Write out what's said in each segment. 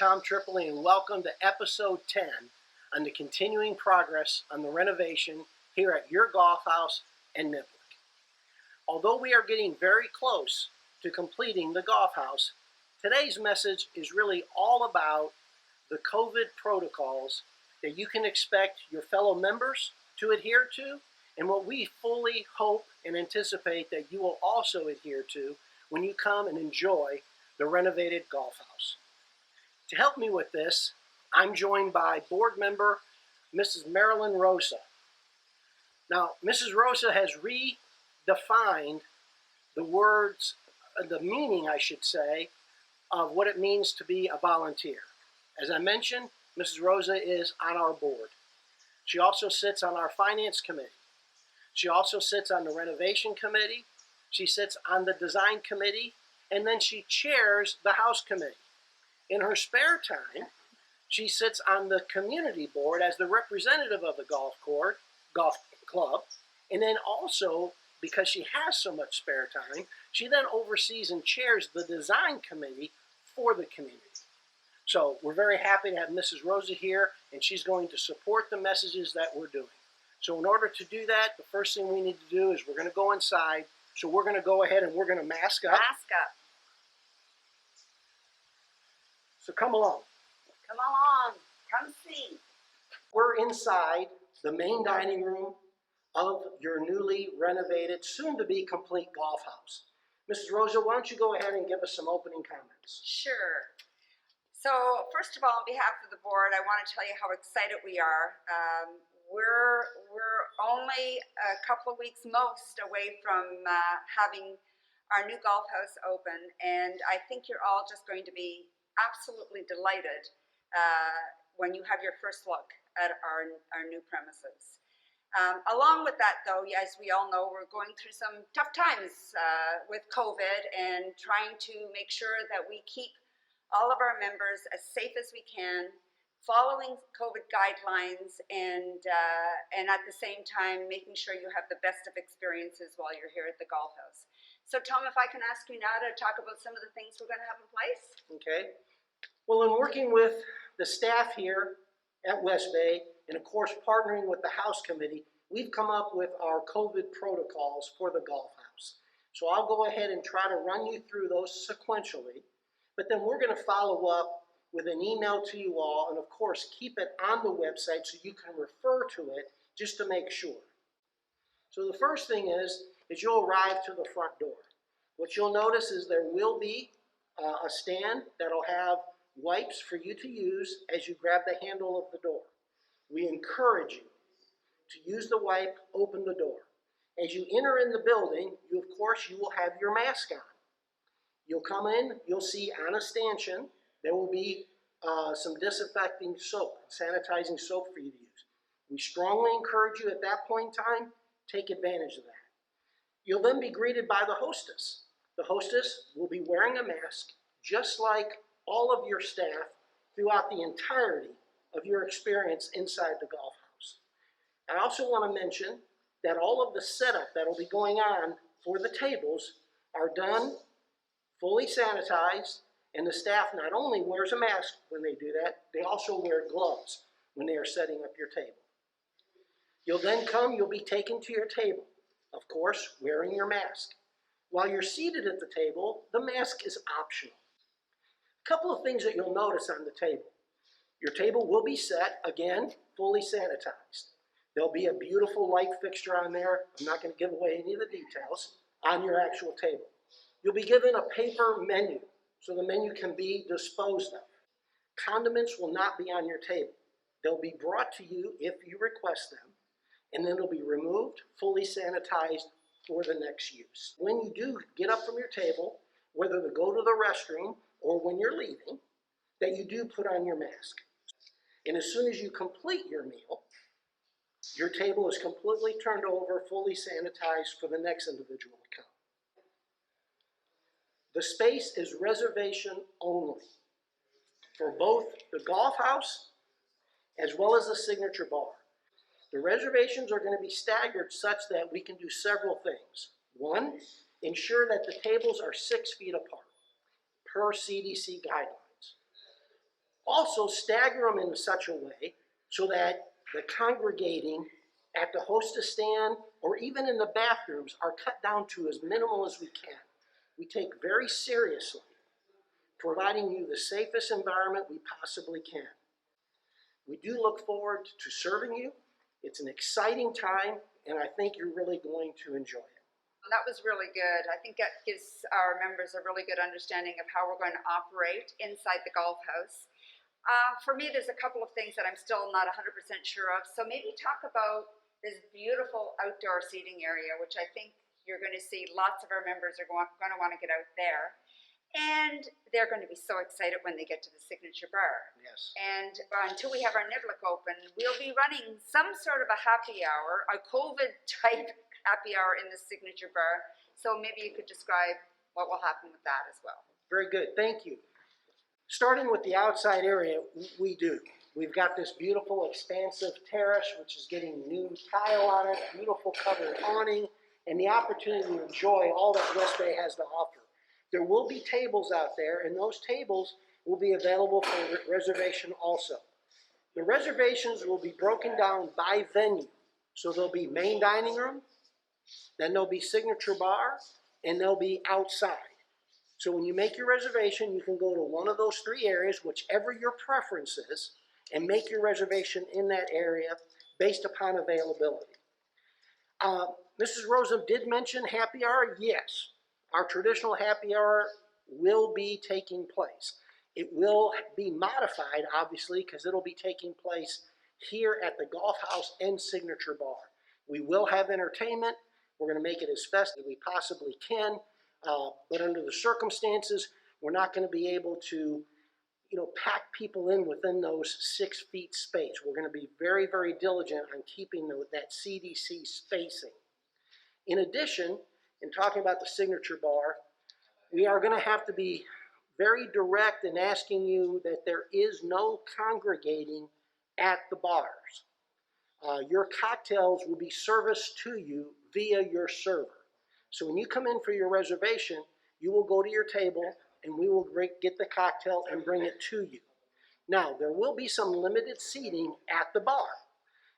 Tom Tripoli, and welcome to episode 10 on the continuing progress on the renovation here at your golf house in Niblick. Although we are getting very close to completing the golf house, today's message is really all about the COVID protocols that you can expect your fellow members to adhere to, and what we fully hope and anticipate that you will also adhere to when you come and enjoy the renovated golf house. To help me with this, I'm joined by board member Mrs. Marilyn Rosa. Now, Mrs. Rosa has redefined the words, the meaning, I should say, of what it means to be a volunteer. As I mentioned, Mrs. Rosa is on our board. She also sits on our finance committee. She also sits on the renovation committee. She sits on the design committee, and then she chairs the house committee. In her spare time, she sits on the community board as the representative of the golf club, and then also, because she has so much spare time, she then oversees and chairs the design committee for the community. So we're very happy to have Mrs. Rosa here, and she's going to support the messages that we're doing. So in order to do that, the first thing we need to do is we're going to go inside. So we're going to go ahead and we're going to mask up. Mask up. So come along. Come along. Come see. We're inside the main dining room of your newly renovated, soon-to-be complete golf house. Mrs. Rosa, why don't you go ahead and give us some opening comments? Sure. So first of all, on behalf of the board, I want to tell you how excited we are. We're only a couple of weeks most away from having our new golf house open, and I think you're all just going to be absolutely delighted when you have your first look at our new premises. Along with that, though, as we all know, we're going through some tough times with COVID and trying to make sure that we keep all of our members as safe as we can, following COVID guidelines, and at the same time making sure you have the best of experiences while you're here at the golf house. So Tom, if I can ask you now to talk about some of the things we're going to have in place. Okay. Well, in working with the staff here at West Bay, and of course partnering with the house committee, we've come up with our COVID protocols for the golf house. So I'll go ahead and try to run you through those sequentially, but then we're going to follow up with an email to you all, and of course keep it on the website so you can refer to it just to make sure. So the first thing is you'll arrive to the front door. What you'll notice is there will be a stand that'll have wipes for you to use as you grab the handle of the door. We encourage you to use the wipe, open the door. As you enter in the building, you will have your mask on. You'll come in, you'll see on a stanchion, there will be some disinfecting soap, sanitizing soap for you to use. We strongly encourage you at that point in time, take advantage of that. You'll then be greeted by the hostess. The hostess will be wearing a mask, just like all of your staff throughout the entirety of your experience inside the golf house. I also want to mention that all of the setup that will be going on for the tables are done fully sanitized, and the staff not only wears a mask when they do that, they also wear gloves when they are setting up your table. You'll then come, you'll be taken to your table, of course, wearing your mask. While you're seated at the table, the mask is optional. A couple of things that you'll notice on the table. Your table will be set, again, fully sanitized. There'll be a beautiful light fixture on there. I'm not going to give away any of the details on your actual table. You'll be given a paper menu, so the menu can be disposed of. Condiments will not be on your table. They'll be brought to you if you request them, and then they'll be removed, fully sanitized for the next use. When you do get up from your table, whether to go to the restroom or when you're leaving, that you do put on your mask. And as soon as you complete your meal, your table is completely turned over, fully sanitized for the next individual to come. The space is reservation only for both the golf house as well as the signature bar. The reservations are going to be staggered such that we can do several things. One, ensure that the tables are 6 feet apart per CDC guidelines. Also stagger them in such a way so that the congregating at the hostess stand or even in the bathrooms are cut down to as minimal as we can. We take very seriously providing you the safest environment we possibly can. We do look forward to serving you. It's an exciting time, and I think you're really going to enjoy it. That was really good. I think that gives our members a really good understanding of how we're going to operate inside the golf house. For me, there's a couple of things that I'm still not 100% sure of. So maybe talk about this beautiful outdoor seating area, which I think you're going to see lots of our members are going to want to get out there. And they're going to be so excited when they get to the signature bar. Yes. And until we have our Niblik open, we'll be running some sort of a happy hour, a COVID-type happy hour in the signature bar. So maybe you could describe what will happen with that as well. Very good, thank you. Starting with the outside area, we've got this beautiful expansive terrace, which is getting new tile on it, beautiful covered awning, and the opportunity to enjoy all that West Bay has to offer. There will be tables out there, and those tables will be available for reservation also. The reservations will be broken down by venue. So there'll be main dining room, then there'll be signature bar, and they'll be outside. So when you make your reservation, you can go to one of those three areas, whichever your preference is, and make your reservation in that area based upon availability. Mrs. Rosen did mention happy hour. Yes, our traditional happy hour will be taking place. It will be modified, obviously, because it'll be taking place here at the Golf House and Signature Bar. We will have entertainment. We're going to make it as festive as we possibly can. But under the circumstances, we're not going to be able to, pack people in within those 6 feet space. We're going to be very, very diligent on keeping that CDC spacing. In addition, in talking about the signature bar, we are going to have to be very direct in asking you that there is no congregating at the bars. Your cocktails will be serviced to you via your server. So when you come in for your reservation, you will go to your table and we will get the cocktail and bring it to you. Now, there will be some limited seating at the bar.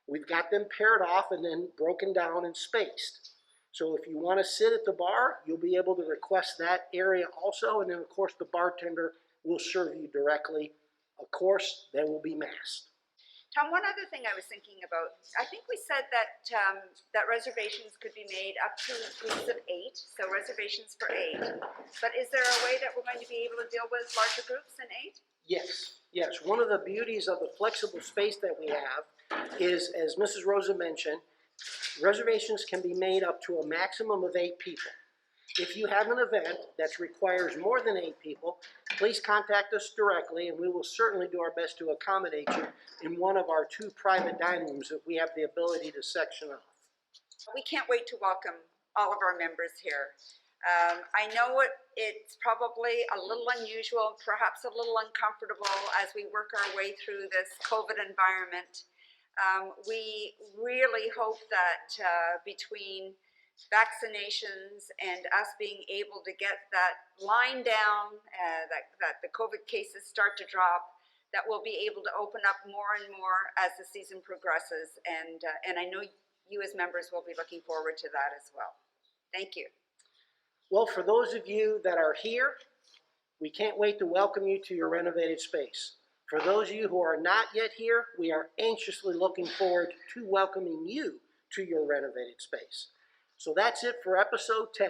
We've got them paired off and then broken down and spaced. So if you want to sit at the bar, you'll be able to request that area also. And then, of course, the bartender will serve you directly. Of course, they will be masked. Tom, one other thing I was thinking about, I think we said that that reservations could be made up to groups of 8, so reservations for 8. But is there a way that we're going to be able to deal with larger groups than 8? Yes. One of the beauties of the flexible space that we have is, as Mrs. Rosa mentioned, reservations can be made up to a maximum of 8 people. If you have an event that requires more than 8 people, please contact us directly and we will certainly do our best to accommodate you in one of our 2 private dining rooms if we have the ability to section off. We can't wait to welcome all of our members here. I know it's probably a little unusual, perhaps a little uncomfortable as we work our way through this COVID environment. We really hope that between vaccinations and us being able to get that line down, that the COVID cases start to drop, that we'll be able to open up more and more as the season progresses. And I know you as members will be looking forward to that as well. Thank you. Well, for those of you that are here, we can't wait to welcome you to your renovated space. For those of you who are not yet here, we are anxiously looking forward to welcoming you to your renovated space. So that's it for episode 10.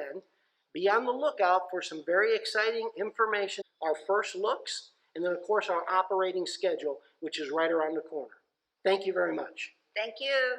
Be on the lookout for some very exciting information, our first looks, and then of course our operating schedule, which is right around the corner. Thank you very much. Thank you.